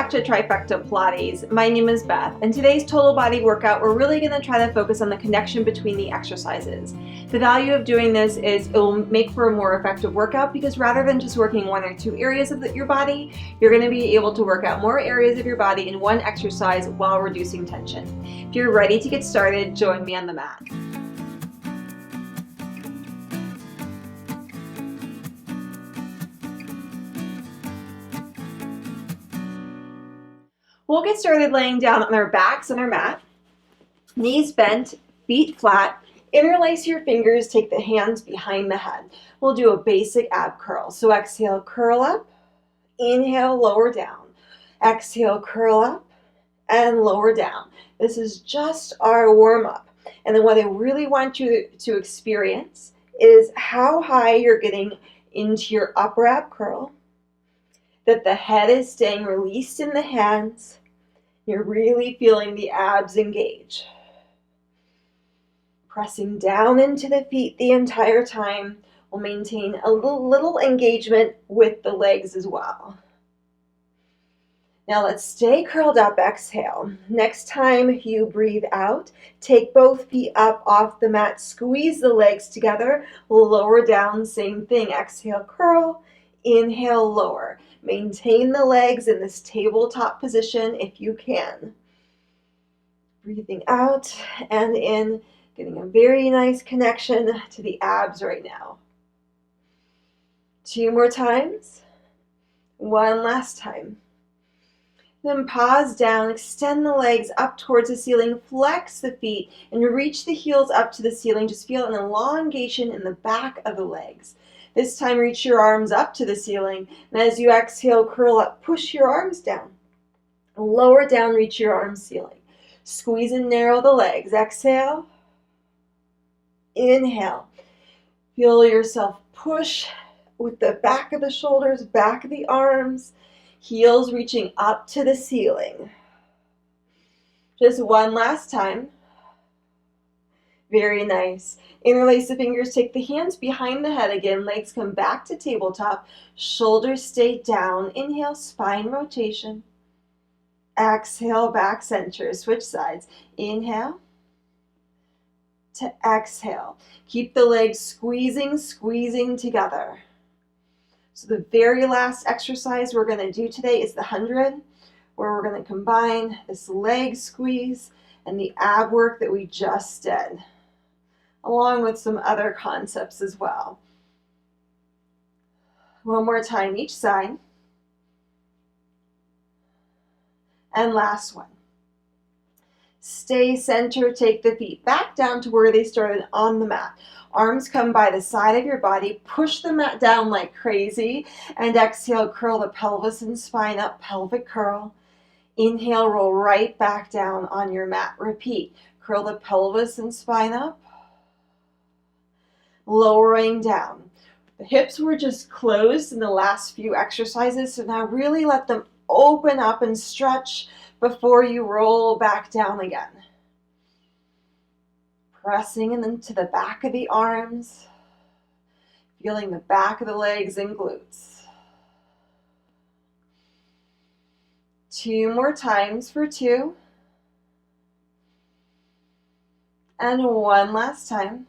back to Trifecta Pilates. My name is Beth, and today's total body workout, we're really going to try to focus on the connection between the exercises. The value of doing this is it will make for a more effective workout because rather than just working one or two areas of your body, you're going to be able to work out more areas of your body in one exercise while reducing tension. If you're ready to get started, join me on the mat. We'll get started laying down on our backs on our mat, knees bent, feet flat. Interlace your fingers, take the hands behind the head. We'll do a basic ab curl. So exhale, curl up, inhale, lower down. Exhale, curl up, and lower down. This is just our warm-up. And then what I really want you to experience is how high you're getting into your upper ab curl, that the head is staying released in the hands. You're really feeling the abs engage. Pressing down into the feet the entire time will maintain a little engagement with the legs as well. Now let's stay curled up, exhale. Next time you breathe out, take both feet up off the mat, squeeze the legs together, lower down, same thing. Exhale, curl, inhale, lower. Maintain the legs in this tabletop position if you can. Breathing out and in, getting a very nice connection to the abs right now. 2 more times. 1 last time. Then pause down, extend the legs up towards the ceiling, flex the feet, and reach the heels up to the ceiling. Just feel an elongation in the back of the legs. This time, reach your arms up to the ceiling, and as you exhale, curl up, push your arms down. Lower down, reach your arms ceiling. Squeeze and narrow the legs. Exhale. Inhale. Feel yourself push with the back of the shoulders, back of the arms, heels reaching up to the ceiling. Just 1 last time. Very nice. Interlace the fingers, take the hands behind the head again, legs come back to tabletop, shoulders stay down. Inhale, spine rotation. Exhale, back center, switch sides. Inhale to exhale. Keep the legs squeezing together. So the very last exercise we're going to do today is the 100, where we're going to combine this leg squeeze and the ab work that we just did, along with some other concepts as well. 1 more time each side. And last one. Stay centered, take the feet back down to where they started on the mat. Arms come by the side of your body, push the mat down like crazy, and exhale, curl the pelvis and spine up, pelvic curl. Inhale, roll right back down on your mat. Repeat, curl the pelvis and spine up, lowering down. The hips were just closed in the last few exercises, so now really let them open up and stretch before you roll back down again. Pressing into the back of the arms, feeling the back of the legs and glutes. 2 more times for 2. And 1 last time.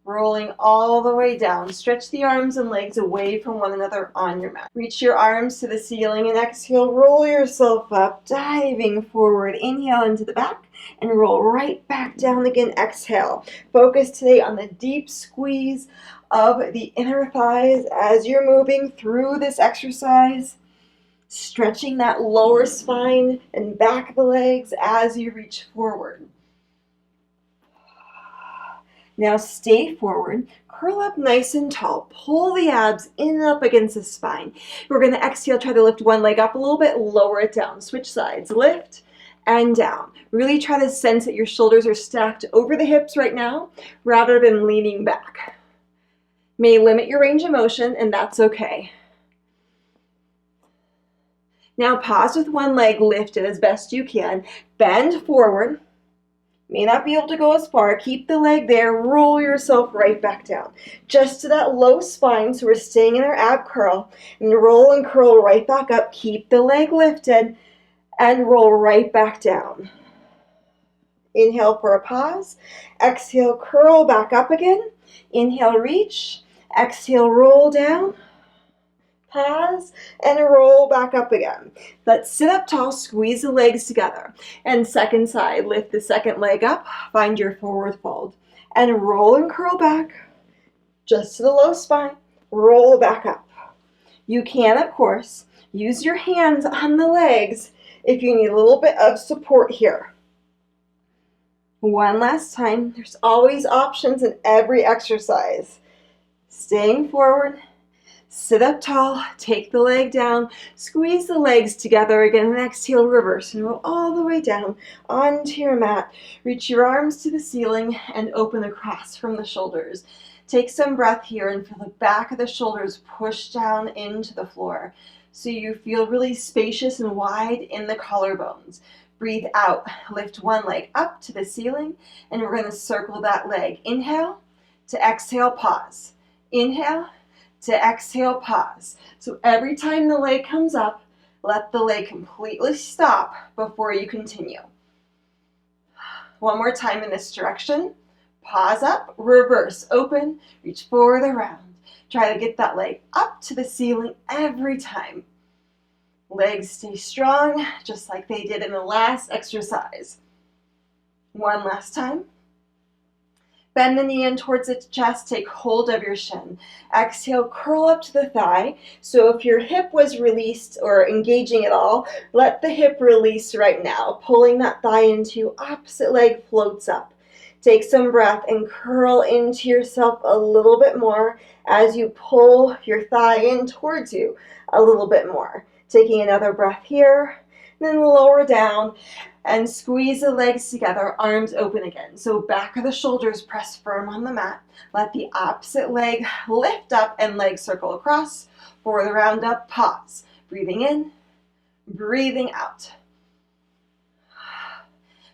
Rolling all the way down. Stretch the arms and legs away from one another on your mat. Reach your arms to the ceiling and exhale. Roll yourself up, diving forward. Inhale into the back and roll right back down again. Exhale. Focus today on the deep squeeze of the inner thighs as you're moving through this exercise. Stretching that lower spine and back of the legs as you reach forward. Now stay forward, curl up nice and tall, pull the abs in and up against the spine. We're going to exhale, try to lift one leg up a little bit, lower it down, switch sides, lift and down. Really try to sense that your shoulders are stacked over the hips right now, rather than leaning back. May limit your range of motion, and that's okay. Now pause with one leg lifted as best you can, bend forward. May not be able to go as far. Keep the leg there. Roll yourself right back down. Just to that low spine, so we're staying in our ab curl. And roll and curl right back up. Keep the leg lifted and roll right back down. Inhale for a pause. Exhale, curl back up again. Inhale, reach. Exhale, roll down. Pause and roll back up again. Let's sit up tall, squeeze the legs together. And second side, lift the second leg up, find your forward fold. And roll and curl back, just to the low spine, roll back up. You can, of course, use your hands on the legs if you need a little bit of support here. One last time, there's always options in every exercise. Staying forward. Sit up tall, take the leg down, squeeze the legs together again, and exhale, reverse, and roll all the way down onto your mat. Reach your arms to the ceiling and open across from the shoulders. Take some breath here and feel the back of the shoulders push down into the floor so you feel really spacious and wide in the collarbones. Breathe out, lift one leg up to the ceiling, and we're going to circle that leg. Inhale to exhale, pause. Inhale to exhale, pause. So every time the leg comes up, let the leg completely stop before you continue. One more time in this direction. Pause up, reverse, open, reach forward, around. Try to get that leg up to the ceiling every time. Legs stay strong, just like they did in the last exercise. One last time. Bend the knee in towards the chest, take hold of your shin. Exhale, curl up to the thigh. So if your hip was released or engaging at all, let the hip release right now. Pulling that thigh into, opposite leg floats up. Take some breath and curl into yourself a little bit more as you pull your thigh in towards you a little bit more. Taking another breath here, then lower down. And squeeze the legs together, arms open again. So back of the shoulders press firm on the mat. Let the opposite leg lift up and leg circle across. For the round up, pause. Breathing in, breathing out.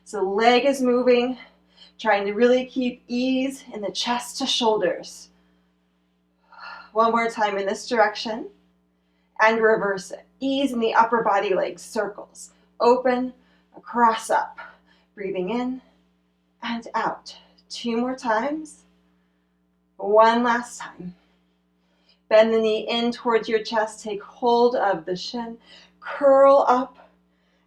So leg is moving, trying to really keep ease in the chest to shoulders. One more time in this direction. And reverse it. Ease in the upper body, legs, circles. Open, across up, breathing in and out. Two more times. One last time. Bend the knee in towards your chest, take hold of the shin, curl up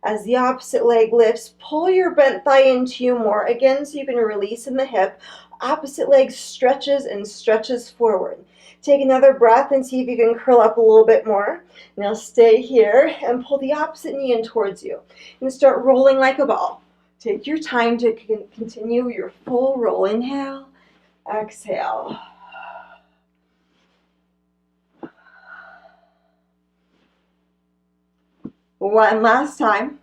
as the opposite leg lifts. Pull your bent thigh into you more, again so you can release in the hip. Opposite leg stretches and stretches forward. Take another breath and see if you can curl up a little bit more. Now stay here and pull the opposite knee in towards you. And start rolling like a ball. Take your time to continue your full roll. Inhale, exhale. One last time.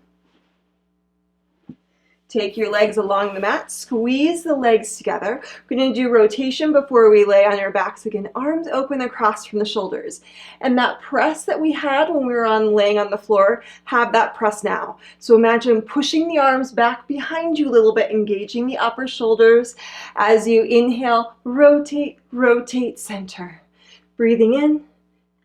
Take your legs along the mat, squeeze the legs together. We're going to do rotation before we lay on your backs again. Arms open across from the shoulders. And that press that we had when we were laying on the floor, have that press now. So imagine pushing the arms back behind you a little bit, engaging the upper shoulders. As you inhale, rotate, rotate, center. Breathing in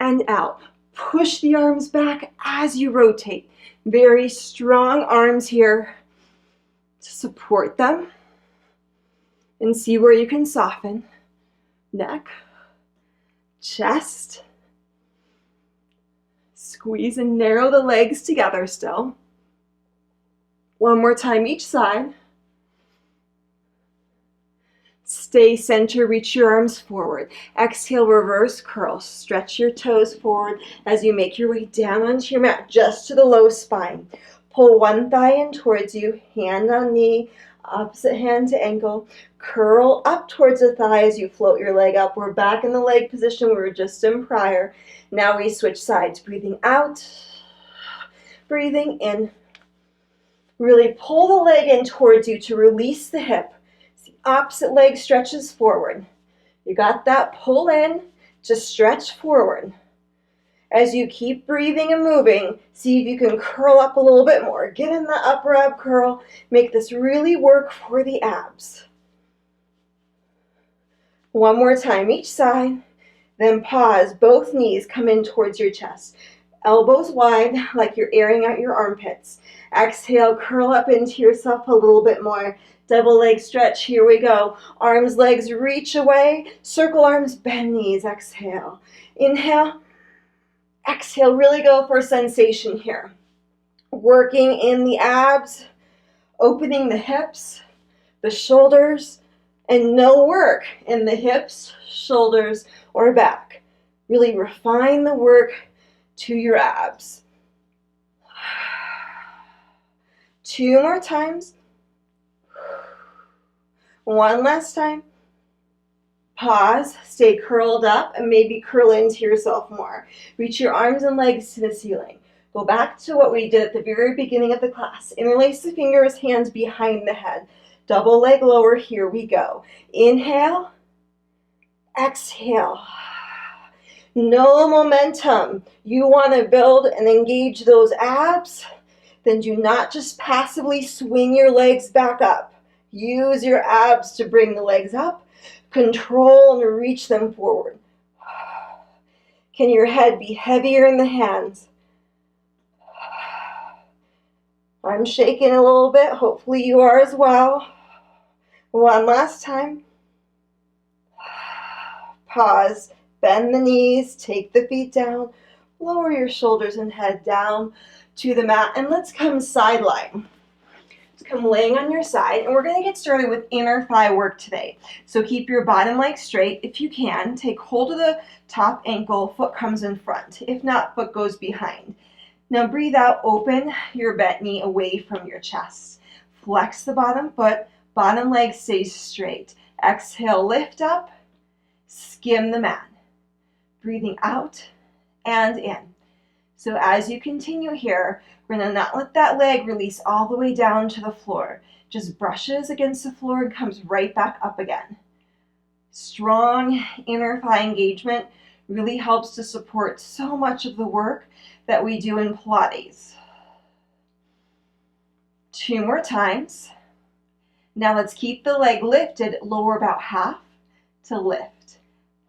and out. Push the arms back as you rotate. Very strong arms here. Support them and see where you can soften. Neck, chest. Squeeze and narrow the legs together still. One more time each side. Stay center, reach your arms forward. Exhale, reverse curl. Stretch your toes forward as you make your way down onto your mat, just to the low spine. Pull one thigh in towards you, hand on knee, opposite hand to ankle. Curl up towards the thigh as you float your leg up. We're back in the leg position we were just in prior. Now we switch sides. Breathing out, breathing in. Really pull the leg in towards you to release the hip. The opposite leg stretches forward. You got that pull in to stretch forward. As you keep breathing and moving, see if you can curl up a little bit more. Get in the upper ab curl. Make this really work for the abs. One more time each side. Then pause. Both knees come in towards your chest. Elbows wide like you're airing out your armpits. Exhale, curl up into yourself a little bit more. Double leg stretch. Here we go. Arms, legs reach away. Circle arms, bend knees. Exhale. Inhale. Exhale, really go for sensation here. Working in the abs, opening the hips, the shoulders, and no work in the hips, shoulders, or back. Really refine the work to your abs. 2 more times. 1 last time. Pause, stay curled up, and maybe curl into yourself more. Reach your arms and legs to the ceiling. Go back to what we did at the very beginning of the class. Interlace the fingers, hands behind the head. Double leg lower, here we go. Inhale, exhale. No momentum. You want to build and engage those abs, then do not just passively swing your legs back up. Use your abs to bring the legs up. Control and reach them forward. Can your head be heavier in the hands? I'm shaking a little bit. Hopefully you are as well. 1 last time. Pause. Bend the knees. Take the feet down. Lower your shoulders and head down to the mat. And let's come sideline. Come laying on your side, and we're going to get started with inner thigh work today. So keep your bottom leg straight if you can. Take hold of the top ankle, foot comes in front. If not, foot goes behind. Now breathe out, open your bent knee away from your chest. Flex the bottom foot, bottom leg stays straight. Exhale, lift up, skim the mat. Breathing out and in. So as you continue here, we're going to not let that leg release all the way down to the floor. Just brushes against the floor and comes right back up again. Strong inner thigh engagement really helps to support so much of the work that we do in Pilates. 2 more times. Now let's keep the leg lifted, lower about half to lift.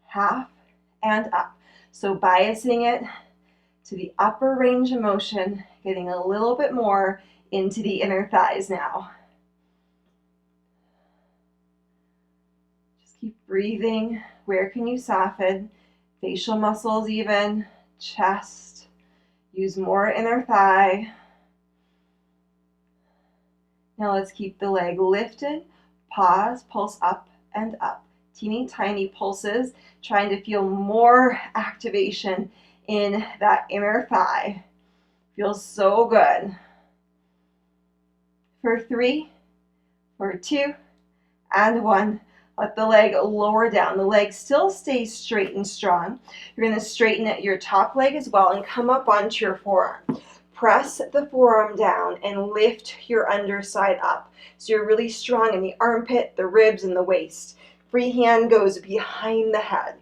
Half and up. So biasing it to the upper range of motion, getting a little bit more into the inner thighs now. Just keep breathing. Where can you soften? Facial muscles even, chest. Use more inner thigh. Now let's keep the leg lifted. Pause, pulse up and up. Teeny tiny pulses, trying to feel more activation in that inner thigh. Feels so good. For 3, for 2, and 1. Let the leg lower down. The leg still stays straight and strong. You're going to straighten at your top leg as well and come up onto your forearm. Press the forearm down and lift your underside up. So you're really strong in the armpit, the ribs, and the waist. Free hand goes behind the head.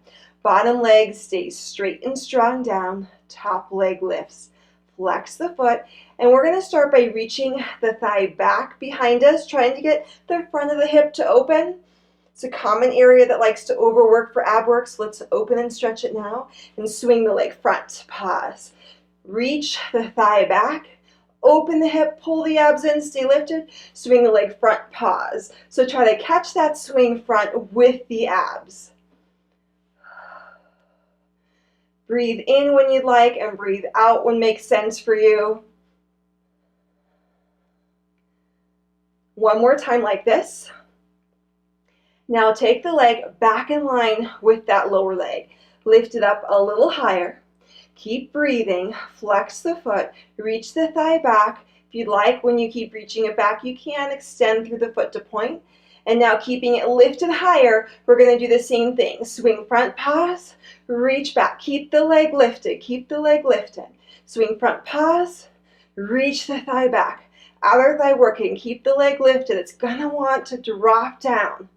Bottom leg stays straight and strong down. Top leg lifts. Flex the foot. And we're going to start by reaching the thigh back behind us, trying to get the front of the hip to open. It's a common area that likes to overwork for ab work, so let's open and stretch it now. And swing the leg front. Pause. Reach the thigh back. Open the hip, pull the abs in, stay lifted. Swing the leg front, pause. So try to catch that swing front with the abs. Breathe in when you'd like and breathe out when makes sense for you. One more time like this. Now take the leg back in line with that lower leg. Lift it up a little higher. Keep breathing. Flex the foot. Reach the thigh back. If you'd like, when you keep reaching it back, you can extend through the foot to point. And now keeping it lifted higher, we're going to do the same thing. Swing front, pause. Reach back. Keep the leg lifted. Keep the leg lifted. Swing front, pause. Reach the thigh back. Outer thigh working. Keep the leg lifted. It's going to want to drop down.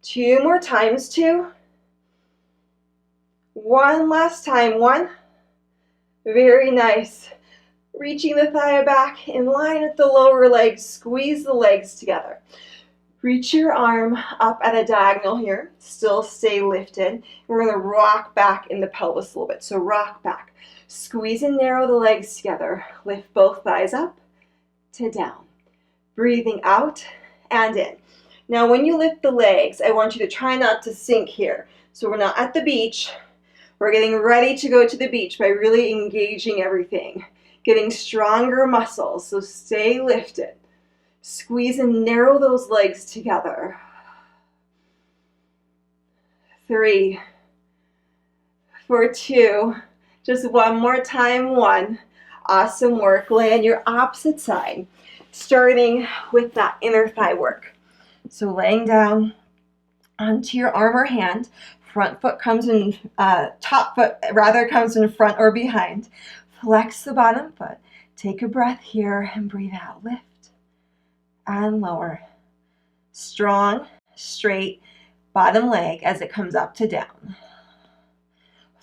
2 more times. 2. One last time. One. Very nice. Reaching the thigh back in line with the lower leg. Squeeze the legs together. Reach your arm up at a diagonal here. Still stay lifted. We're going to rock back in the pelvis a little bit. So rock back. Squeeze and narrow the legs together. Lift both thighs up to down. Breathing out and in. Now when you lift the legs, I want you to try not to sink here. So we're not at the beach. We're getting ready to go to the beach by really engaging everything. Getting stronger muscles. So stay lifted. Squeeze and narrow those legs together. 3, for 2, just one more time, 1. Awesome work. Lay on your opposite side, starting with that inner thigh work. So laying down onto your arm or hand, front foot comes in, top foot rather comes in front or behind. Flex the bottom foot. Take a breath here and breathe out. Lift and lower. Strong, straight bottom leg as it comes up to down.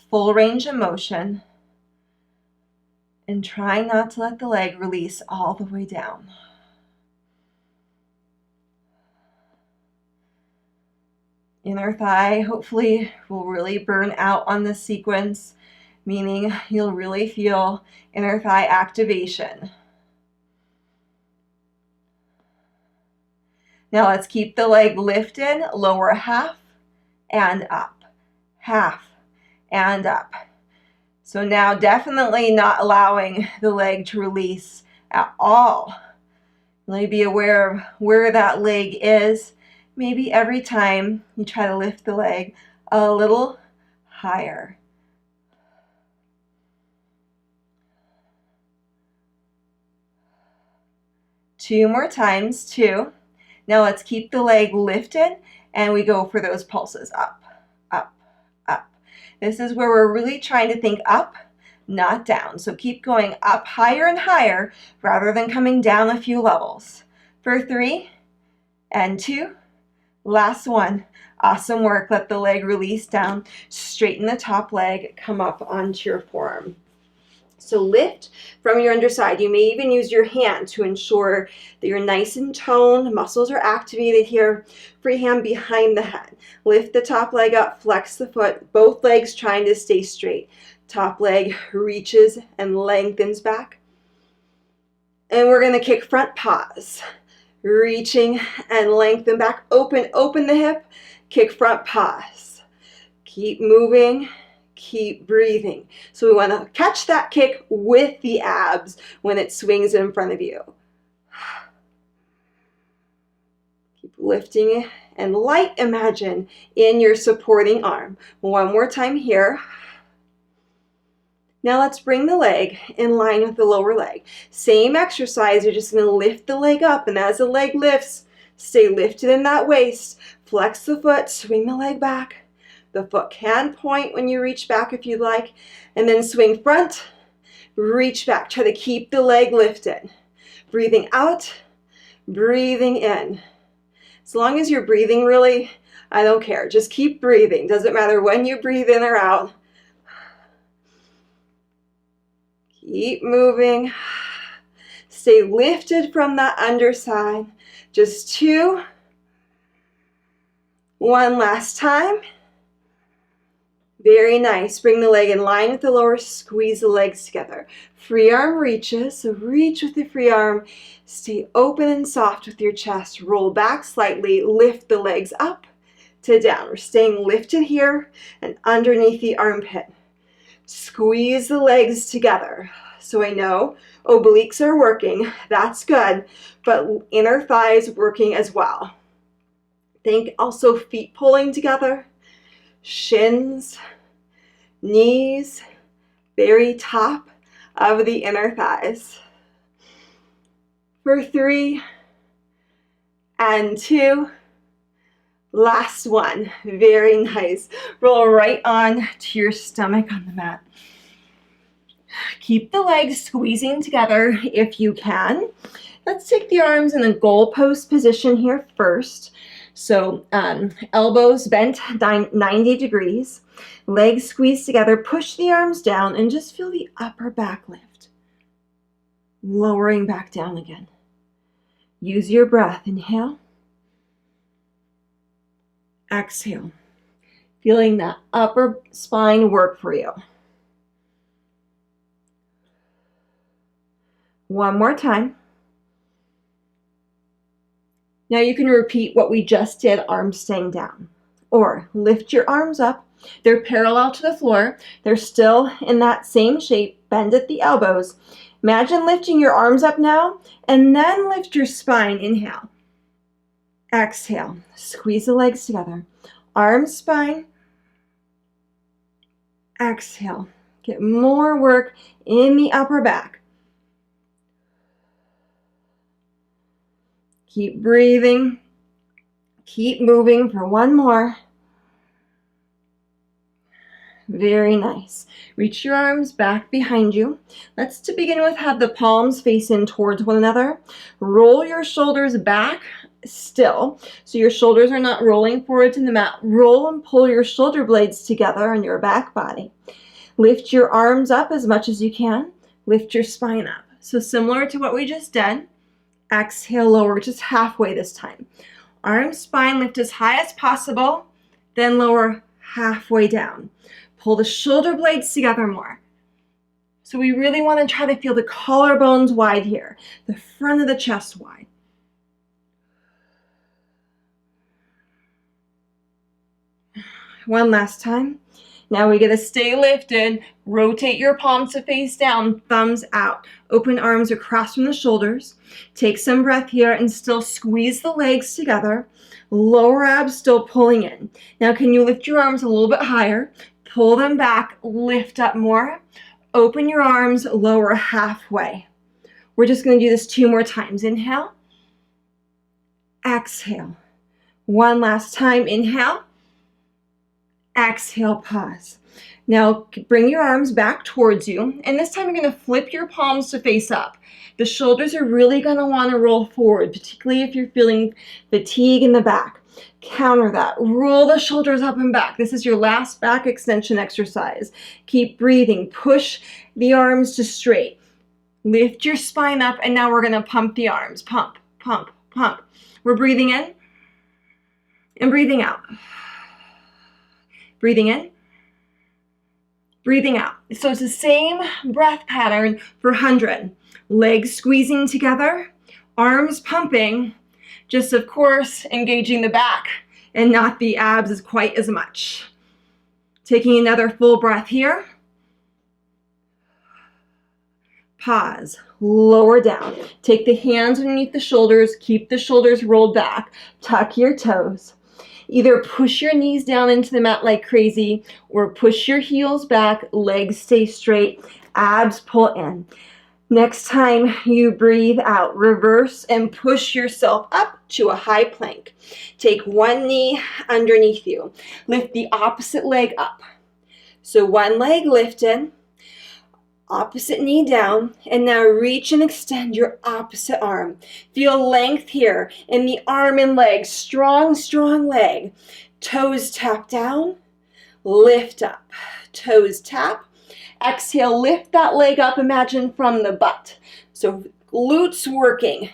Full range of motion. And try not to let the leg release all the way down. Inner thigh hopefully will really burn out on this sequence, meaning you'll really feel inner thigh activation. Now let's keep the leg lifted, lower half and up, half and up. So now definitely not allowing the leg to release at all. Really be aware of where that leg is. Maybe every time you try to lift the leg a little higher. Two more times, 2. Now let's keep the leg lifted and we go for those pulses up, up, up. This is where we're really trying to think up, not down. So keep going up higher and higher rather than coming down a few levels. For 3 and 2, last 1. Awesome work. Let the leg release down, straighten the top leg, come up onto your forearm. So lift from your underside. You may even use your hand to ensure that you're nice and toned. Muscles are activated here. Free hand behind the head. Lift the top leg up, flex the foot. Both legs trying to stay straight. Top leg reaches and lengthens back. And we're going to kick front pause. Reaching and lengthen back. Open the hip. Kick front pause. Keep moving. Keep breathing. So we want to catch that kick with the abs when it swings in front of you. Keep lifting and light imagine in your supporting arm. One more time here. Now let's bring the leg in line with the lower leg. Same exercise, you're just going to lift the leg up, and as the leg lifts, stay lifted in that waist. Flex the foot, swing the leg back. The foot can point when you reach back if you'd like, and then swing front, reach back. Try to keep the leg lifted. Breathing out, breathing in. As long as you're breathing really, I don't care. Just keep breathing. Doesn't matter when you breathe in or out. Keep moving. Stay lifted from that underside. Just 2. 1 last time. Very nice. Bring the leg in line with the lower, squeeze the legs together. Free arm reaches, so reach with the free arm. Stay open and soft with your chest. Roll back slightly, lift the legs up to down. We're staying lifted here and underneath the armpit. Squeeze the legs together. So I know obliques are working, that's good, but inner thighs working as well. Think also feet pulling together, shins, knees, very top of the inner thighs. For 3 and 2, last 1. Very nice. Roll right on to your stomach on the mat. Keep the legs squeezing together if you can. Let's take the arms in a goalpost position here first. So elbows bent 90 degrees, legs squeezed together, push the arms down and just feel the upper back lift. Lowering back down again. Use your breath. Inhale. Exhale. Feeling that upper spine work for you. One more time. Now you can repeat what we just did, arms staying down. Or lift your arms up. They're parallel to the floor. They're still in that same shape. Bend at the elbows. Imagine lifting your arms up now and then lift your spine. Inhale. Exhale. Squeeze the legs together. Arms, spine. Exhale. Get more work in the upper back. Keep breathing. Keep moving for one more. Very nice. Reach your arms back behind you. Let's to begin with have the palms face in towards one another. Roll your shoulders back still, so your shoulders are not rolling forward to the mat. Roll and pull your shoulder blades together on your back body. Lift your arms up as much as you can. Lift your spine up. So similar to what we just did. Exhale, lower just halfway this time. Arms, spine, lift as high as possible, then lower halfway down. Pull the shoulder blades together more. So we really want to try to feel the collarbones wide here, the front of the chest wide. One last time. Now we get to stay lifted. Rotate your palms to face down, thumbs out. Open arms across from the shoulders. Take some breath here and still squeeze the legs together. Lower abs still pulling in. Now can you lift your arms a little bit higher? Pull them back, lift up more. Open your arms, lower halfway. We're just going to do this 2 more times. Inhale. Exhale. One last time. Inhale. Exhale, pause. Now bring your arms back towards you, and this time you're going to flip your palms to face up. The shoulders are really going to want to roll forward, particularly if you're feeling fatigue in the back. Counter that. Roll the shoulders up and back. This is your last back extension exercise. Keep breathing. Push the arms to straight. Lift your spine up, and now we're going to pump the arms. Pump, pump, pump. We're breathing in and breathing out. Breathing in, breathing out. So it's the same breath pattern for 100. Legs squeezing together, arms pumping, just of course engaging the back and not the abs quite as much. Taking another full breath here. Pause, lower down. Take the hands underneath the shoulders, keep the shoulders rolled back, tuck your toes. Either push your knees down into the mat like crazy or push your heels back, legs stay straight, abs pull in. Next time you breathe out, reverse and push yourself up to a high plank. Take one knee underneath you. Lift the opposite leg up. So one leg lifted, opposite knee down, and now reach and extend your opposite arm. Feel length here in the arm and leg. Strong, strong leg. Toes tap down, lift up. Toes tap. Exhale, lift that leg up, imagine from the butt. So glutes working,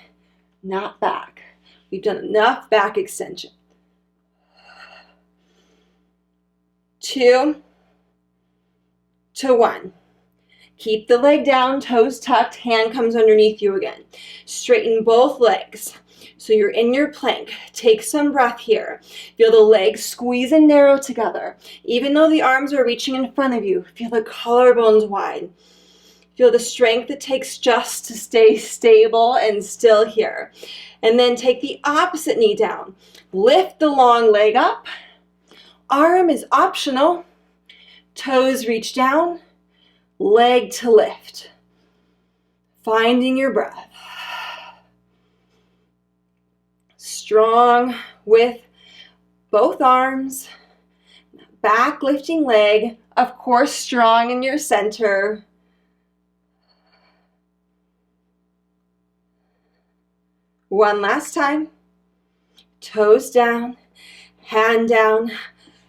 not back. We've done enough back extension. 2 to 1. Keep the leg down, toes tucked, hand comes underneath you again. Straighten both legs. So you're in your plank. Take some breath here. Feel the legs squeeze and narrow together. Even though the arms are reaching in front of you, feel the collarbones wide. Feel the strength it takes just to stay stable and still here. And then take the opposite knee down. Lift the long leg up. Arm is optional. Toes reach down. Leg to lift. Finding your breath. Strong with both arms. Back lifting leg. Of course, strong in your center. One last time. Toes down, hand down,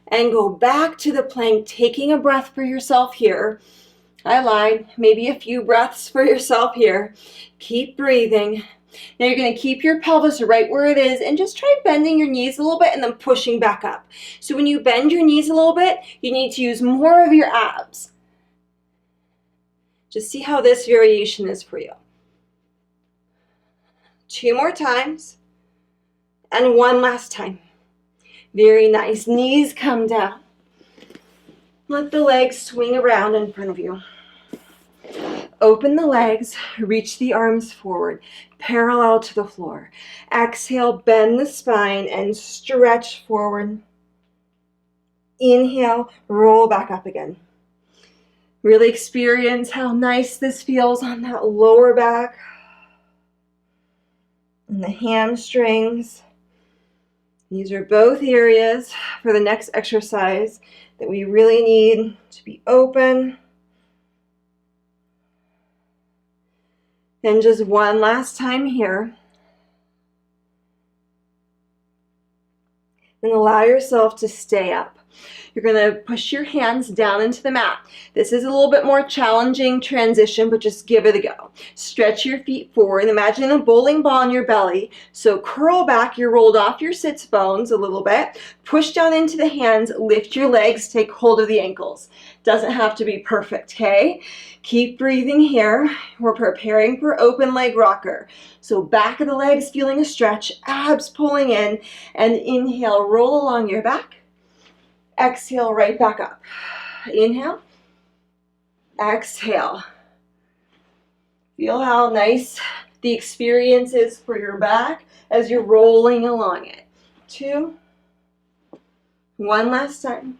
and go back to the plank, taking a breath for yourself here. I lied, maybe a few breaths for yourself here. Keep breathing. Now you're going to keep your pelvis right where it is and just try bending your knees a little bit and then pushing back up. So when you bend your knees a little bit, you need to use more of your abs. Just see how this variation is for you. 2 more times. And 1 last time. Very nice. Knees come down. Let the legs swing around in front of you. Open the legs, reach the arms forward, parallel to the floor. Exhale, bend the spine and stretch forward. Inhale, roll back up again. Really experience how nice this feels on that lower back and the hamstrings. These are both areas for the next exercise that we really need to be open. And just 1 last time here. And allow yourself to stay up. You're going to push your hands down into the mat. This is a little bit more challenging transition, but just give it a go. Stretch your feet forward. Imagine a bowling ball in your belly. So curl back. You're rolled off your sits bones a little bit. Push down into the hands. Lift your legs. Take hold of the ankles. Doesn't have to be perfect, okay? Keep breathing here. We're preparing for open leg rocker. So back of the legs feeling a stretch. Abs pulling in. And inhale, roll along your back. Exhale, right back up. Inhale. Exhale. Feel how nice the experience is for your back as you're rolling along it. 2. 1 last time.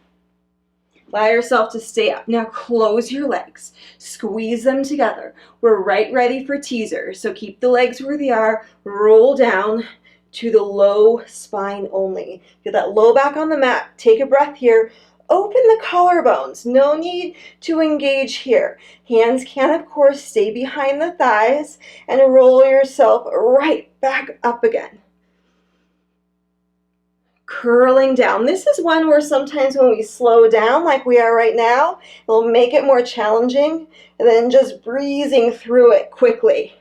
Allow yourself to stay up. Now close your legs. Squeeze them together. We're right ready for teaser. So keep the legs where they are. Roll down to the low spine only. Feel that low back on the mat. Take a breath here. Open the collarbones. No need to engage here. Hands can, of course, stay behind the thighs and roll yourself right back up again. Curling down. This is one where sometimes when we slow down like we are right now, it'll make it more challenging than just breezing through it quickly.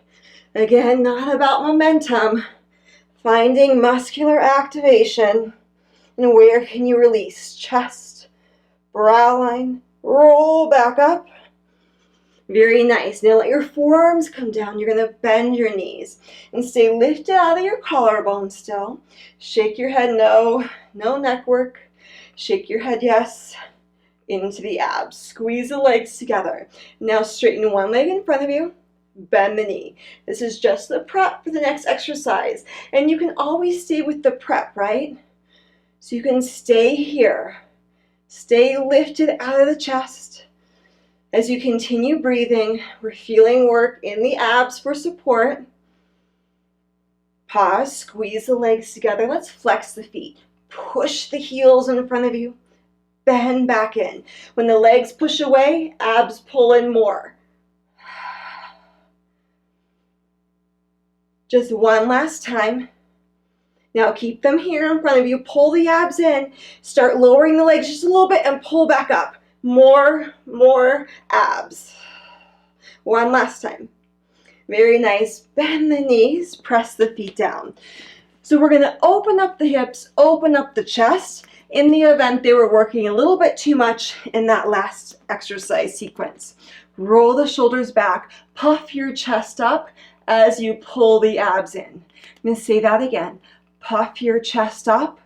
Again, not about momentum. Finding muscular activation. And where can you release? Chest, brow line, roll back up. Very nice. Now let your forearms come down. You're going to bend your knees and stay lifted out of your collarbone still. Shake your head no, no neck work. Shake your head yes, into the abs. Squeeze the legs together. Now straighten one leg in front of you. Bend the knee. This is just the prep for the next exercise. And you can always stay with the prep, right? So you can stay here. Stay lifted out of the chest. As you continue breathing, we're feeling work in the abs for support. Pause, squeeze the legs together. Let's flex the feet. Push the heels in front of you. Bend back in. When the legs push away, abs pull in more. Just 1 last time. Now keep them here in front of you. Pull the abs in. Start lowering the legs just a little bit and pull back up. More abs. 1 last time. Very nice. Bend the knees. Press the feet down. So we're going to open up the hips, open up the chest in the event they were working a little bit too much in that last exercise sequence. Roll the shoulders back. Puff your chest up as you pull the abs in. I'm going to say that again. Puff your chest up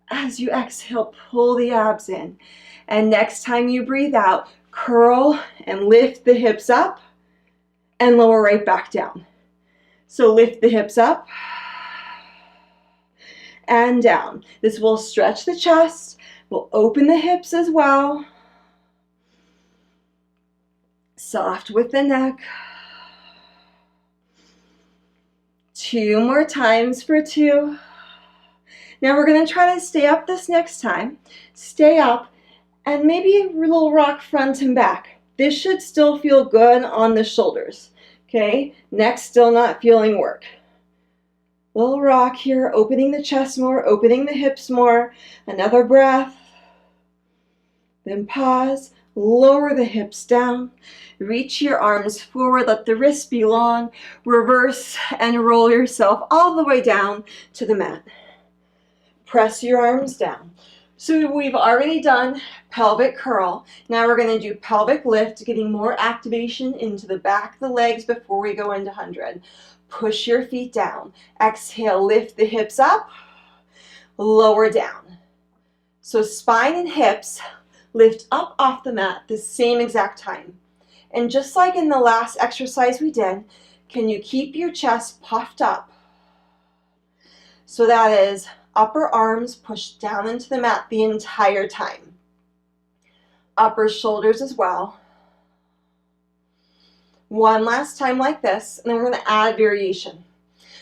as you exhale, pull the abs in. And next time you breathe out, curl and lift the hips up and lower right back down. So lift the hips up and down. This will stretch the chest, will open the hips as well. Soft with the neck. 2 more times for 2. Now we're going to try to stay up this next time. Stay up and maybe a little rock front and back. This should still feel good on the shoulders. Okay, neck still not feeling work. Little rock here, opening the chest more, opening the hips more. Another breath. Then pause, lower the hips down. Reach your arms forward, let the wrists be long. Reverse and roll yourself all the way down to the mat. Press your arms down. So we've already done pelvic curl. Now we're going to do pelvic lift, getting more activation into the back of the legs before we go into 100. Push your feet down. Exhale, lift the hips up, lower down. So spine and hips lift up off the mat the same exact time. And just like in the last exercise we did, can you keep your chest puffed up? So that is upper arms pushed down into the mat the entire time. Upper shoulders as well. One last time like this, and then we're going to add variation.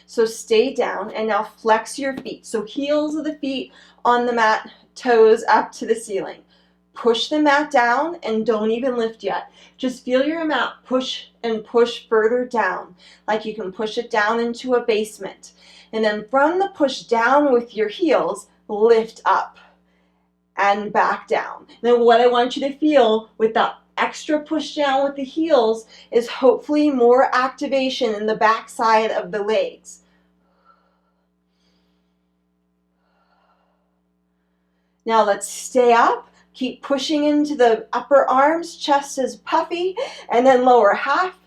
So stay down and now flex your feet. So heels of the feet on the mat, toes up to the ceiling. Push the mat down and don't even lift yet. Just feel your mat push and push further down, like you can push it down into a basement. And then from the push down with your heels, lift up and back down. Then what I want you to feel with that extra push down with the heels is hopefully more activation in the back side of the legs. Now let's stay up. Keep pushing into the upper arms. Chest is puffy. And then lower half,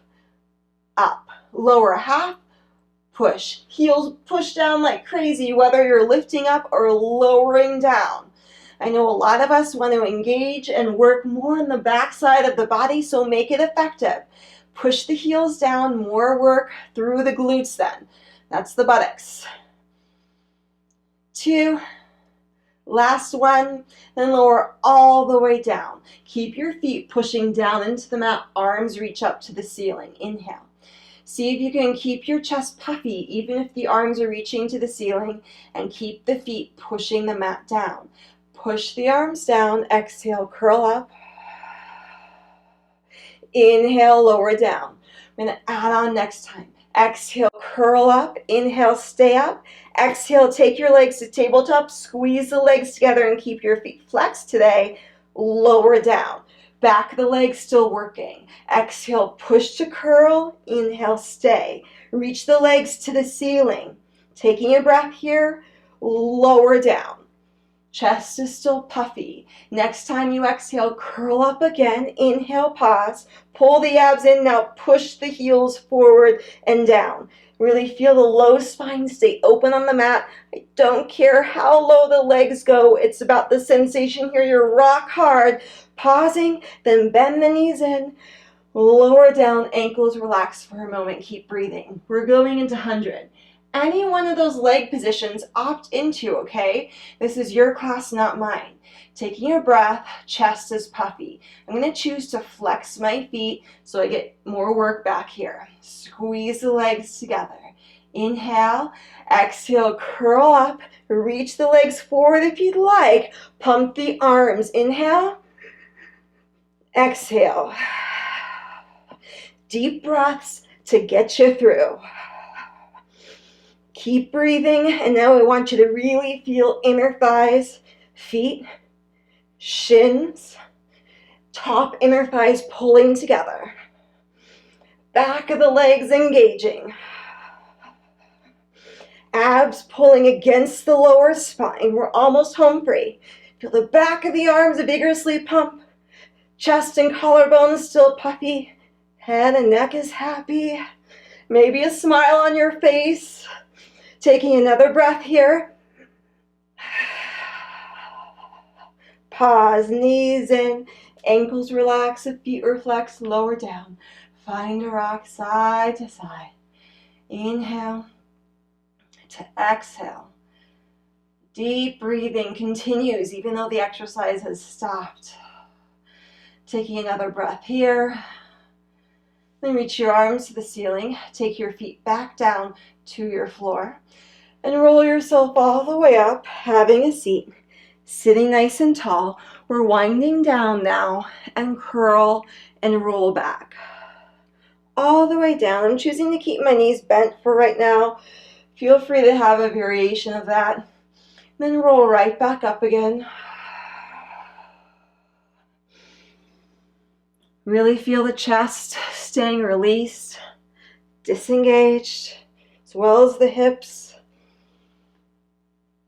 up. Lower half, push. Heels push down like crazy, whether you're lifting up or lowering down. I know a lot of us want to engage and work more on the back side of the body, so make it effective. Push the heels down, more work through the glutes then. That's the buttocks. 2, last one, then lower all the way down. Keep your feet pushing down into the mat, arms reach up to the ceiling. Inhale. See if you can keep your chest puffy, even if the arms are reaching to the ceiling, and keep the feet pushing the mat down. Push the arms down, exhale, curl up. Inhale, lower down. We're going to add on next time. Exhale, curl up. Inhale, stay up. Exhale, take your legs to tabletop. Squeeze the legs together and keep your feet flexed today. Lower down. Back of the legs still working. Exhale, push to curl. Inhale, stay. Reach the legs to the ceiling. Taking a breath here, lower down. Chest is still puffy. Next time you exhale, curl up again. Inhale, pause. Pull the abs in. Now push the heels forward and down. Really feel the low spine stay open on the mat. I don't care how low the legs go. It's about the sensation here. You're rock hard. Pausing, then bend the knees in. Lower down, ankles relax for a moment. Keep breathing. We're going into 100. Any one of those leg positions, opt into, okay? This is your class, not mine. Taking a breath, chest is puffy. I'm going to choose to flex my feet so I get more work back here. Squeeze the legs together. Inhale, exhale, curl up, reach the legs forward if you'd like. Pump the arms. Inhale, exhale. Deep breaths to get you through. Keep breathing, and now I want you to really feel inner thighs, feet, shins, top inner thighs pulling together. Back of the legs engaging. Abs pulling against the lower spine. We're almost home free. Feel the back of the arms vigorously pump. Chest and collarbones still puffy. Head and neck is happy. Maybe a smile on your face. Taking another breath here. Pause, knees in, ankles relax, the feet reflex, lower down. Find a rock side to side. Inhale to exhale. Deep breathing continues even though the exercise has stopped. Taking another breath here. Then reach your arms to the ceiling. Take your feet back down to your floor. And roll yourself all the way up, having a seat. Sitting nice and tall. We're winding down now and curl and roll back. All the way down. I'm choosing to keep my knees bent for right now. Feel free to have a variation of that. Then roll right back up again. Really feel the chest staying released, disengaged, as well as the hips.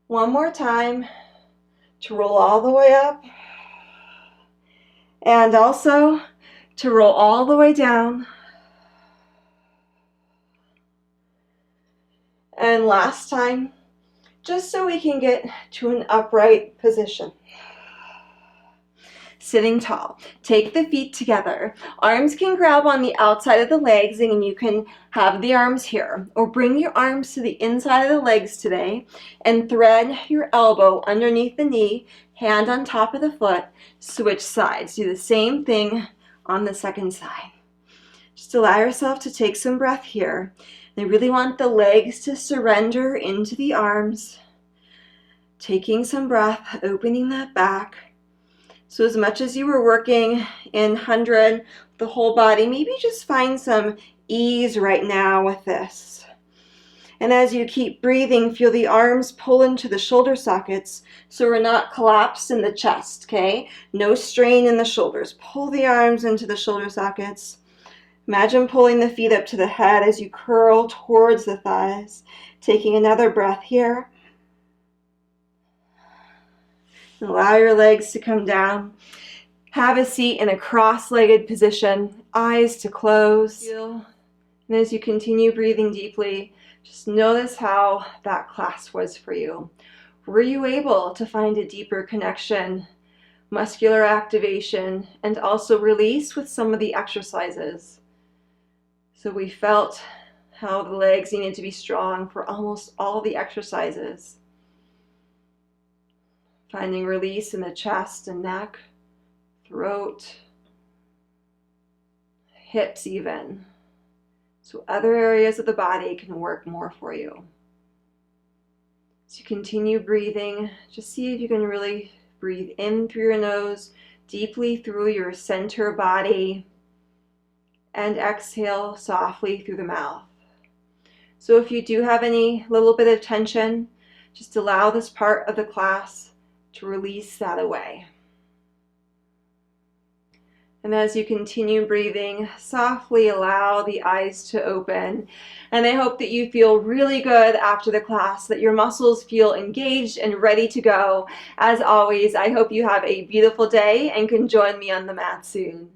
One more time to roll all the way up, and also to roll all the way down. And last time, just so we can get to an upright position. Sitting tall. Take the feet together. Arms can grab on the outside of the legs, and you can have the arms here. Or bring your arms to the inside of the legs today and thread your elbow underneath the knee, hand on top of the foot. Switch sides. Do the same thing on the second side. Just allow yourself to take some breath here. I really want the legs to surrender into the arms. Taking some breath, opening that back. So as much as you were working in 100, the whole body, maybe just find some ease right now with this. And as you keep breathing, feel the arms pull into the shoulder sockets so we're not collapsed in the chest, okay? No strain in the shoulders. Pull the arms into the shoulder sockets. Imagine pulling the feet up to the head as you curl towards the thighs. Taking another breath here. Allow your legs to come down. Have a seat in a cross-legged position, eyes to close. And as you continue breathing deeply, just notice how that class was for you. Were you able to find a deeper connection, muscular activation, and also release with some of the exercises? So we felt how the legs needed to be strong for almost all the exercises. Finding release in the chest and neck, throat, hips even. So other areas of the body can work more for you. As you continue breathing, just see if you can really breathe in through your nose, deeply through your center body, and exhale softly through the mouth. So if you do have any little bit of tension, just allow this part of the class to release that away. And as you continue breathing, softly allow the eyes to open. And I hope that you feel really good after the class, that your muscles feel engaged and ready to go. As always, I hope you have a beautiful day and can join me on the mat soon.